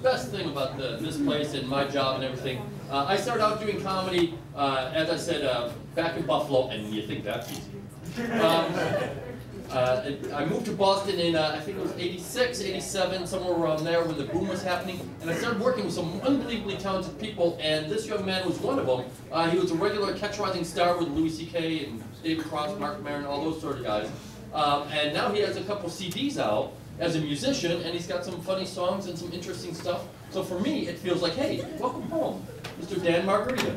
best thing about this place and my job and everything. I started out doing comedy, as I said, back in Buffalo, and you think that's easy. I moved to Boston in, I think it was 86, 87, somewhere around there when the boom was happening. And I started working with some unbelievably talented people, and this young man was one of them. He was a regular Catch Rising Star with Louis C.K. and David Cross, Mark Maron, all those sort of guys. And now he has a couple CDs out as a musician, and he's got some funny songs and some interesting stuff. So for me, it feels like, hey, welcome home, Mr. Dan Margarita.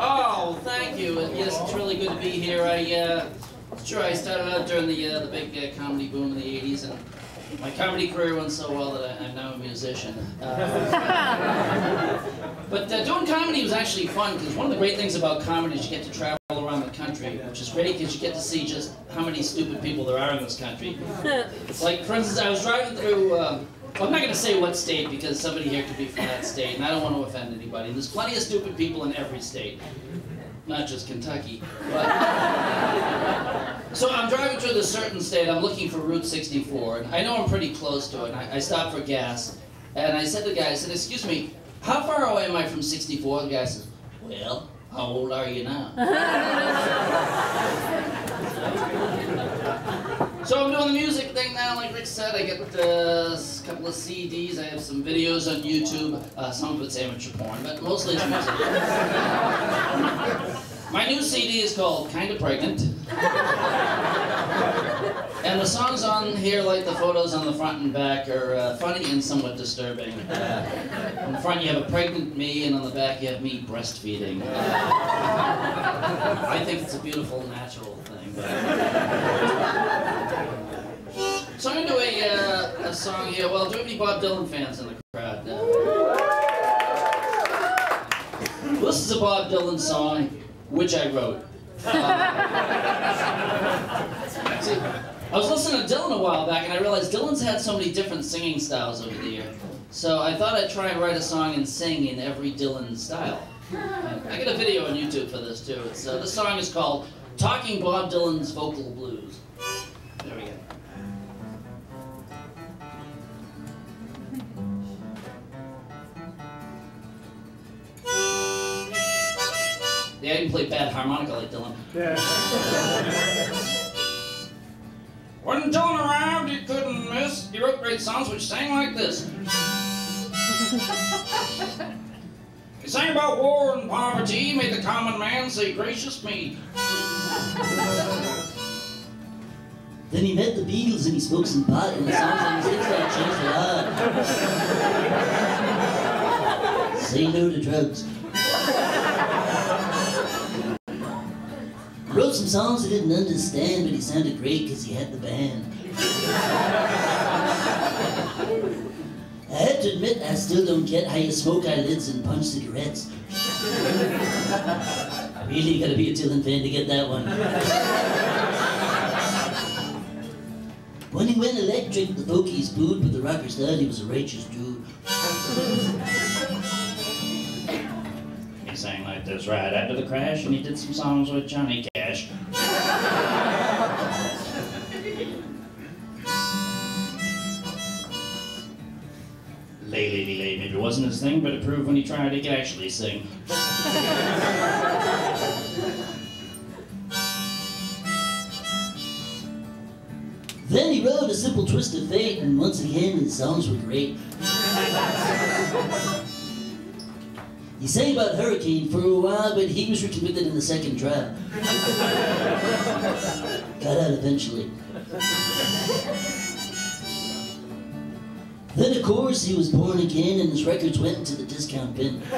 Oh, thank you. Yes, it's really good to be here. It's true, I started out during the big comedy boom in the 80s, and my comedy career went so well that I'm now a musician. But doing comedy was actually fun, because one of the great things about comedy is you get to travel around the country, which is great because you get to see just how many stupid people there are in this country. Like, for instance, I was driving through, well, I'm not going to say what state because somebody here could be from that state, and I don't want to offend anybody. There's plenty of stupid people in every state, not just Kentucky. But so I'm driving through this certain state, I'm looking for Route 64, and I know I'm pretty close to it, and I stopped for gas, and I said to the guy, I said, excuse me, how far away am I from 64? The guy says, well, how old are you now? So I'm doing the music thing now, like Rick said. I get a couple of CDs, I have some videos on YouTube, some of it's amateur porn, but mostly it's music. My new CD is called Kinda Pregnant. And the songs on here, like the photos on the front and back, are funny and somewhat disturbing. On the front you have a pregnant me, and on the back you have me breastfeeding. I think it's a beautiful, natural thing. So I'm going to do a song here. Well, do we have any Bob Dylan fans in the crowd? Well, this is a Bob Dylan song, which I wrote. See, I was listening to Dylan a while back, and I realized Dylan's had so many different singing styles over the year. So I thought I'd try and write a song and sing in every Dylan style. I got a video on YouTube for this too. This song is called Talking Bob Dylan's Vocal Blues. There we go. Yeah, I can play bad harmonica like Dylan. Yeah. When Dylan arrived, he couldn't miss. He wrote great songs which sang like this. He sang about war and poverty, made the common man say, gracious me. Then he met the Beatles and he smoked some pot, and the songs on his hit changed a lot. Say no to drugs. Wrote some songs I didn't understand, but he sounded great because he had the band. I have to admit, I still don't get how you smoke eyelids and punch cigarettes. Really gotta be a Dylan fan to get that one. When he went electric, the folkies booed, but the rockers thought he was a righteous dude. He sang like this right after the crash, and he did some songs with Johnny Cash. Lay, lady, lay, maybe it wasn't his thing, but it proved when he tried he could actually sing. Then he wrote A Simple Twist of Fate, and once again his songs were great. He sang about Hurricane for a while, but he was recommitted in the second trial. Got out eventually. Then, of course, he was born again, and his records went into the discount bin. I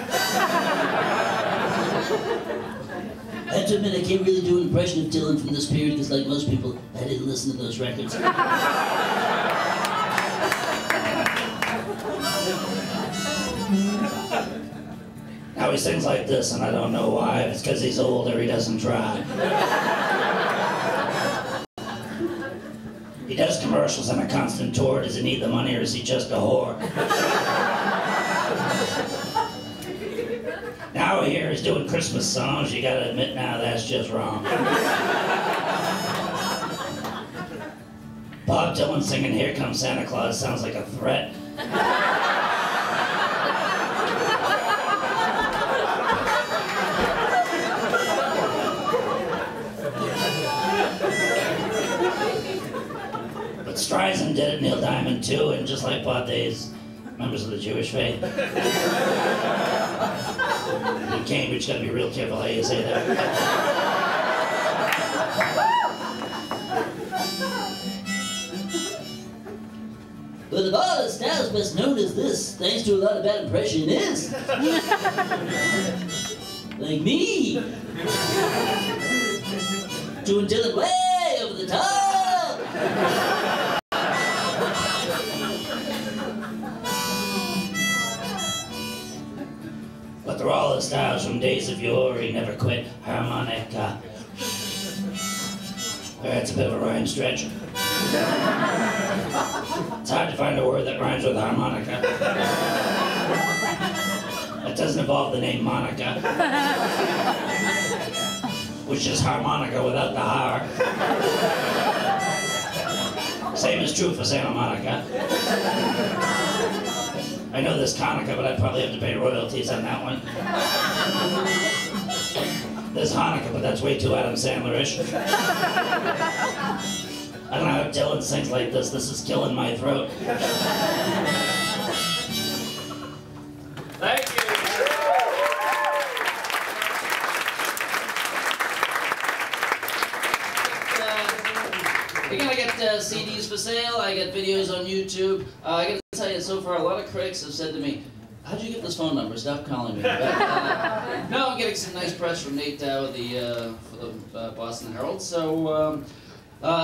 have to admit, I can't really do an impression of Dylan from this period, because like most people, I didn't listen to those records. Now he sings like this, and I don't know why. If it's because he's old or he doesn't try. He does commercials on a constant tour. Does he need the money, or is he just a whore? Now boy here is doing Christmas songs, you gotta admit now that's just wrong. Bob Dylan singing Here Comes Santa Claus sounds like a threat. But Streisand did it, Neil Diamond too, and just like Bob Days, members of the Jewish faith. In Cambridge, gotta be real careful how you say that. But of all the styles best known as this, thanks to a lot of bad impressionists. Like me. Doing Dylan way over the top. But they're all the styles from days of yore, he never quit. Harmonica. That's a bit of a rhyme stretch. It's hard to find a word that rhymes with harmonica. That doesn't involve the name Monica. Which is harmonica without the har. Same is true for Santa Monica. I know there's Conica, but I'd probably have to pay royalties on that one. There's Hanukkah, but that's way too Adam Sandler-ish. I don't know how Dylan sings like this. This is killing my throat. Thank you. You're gonna get CDs for sale. I got videos on YouTube. I gotta tell you, so far a lot of critics have said to me, "How'd you get this phone number? Stop calling me." But, no, I'm getting some nice press from Nate Dow for the Boston Herald. So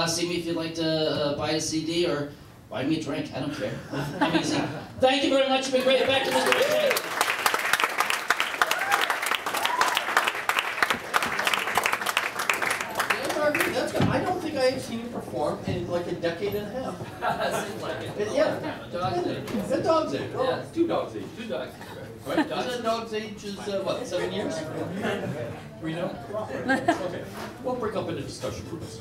see me if you'd like to buy a CD or buy me a drink. I don't care. I'm easy. Thank you very much. You've been great. Back to Mr. McKay. That's good. I don't think I have seen you perform in like a decade and a half. Seems like it. Yeah. Dog's age. That dog's age. Oh, Yeah. 2 dogs age. 2 dogs. Right? That dog's age is what, 7 years? We know? Okay. We'll break up into discussion groups.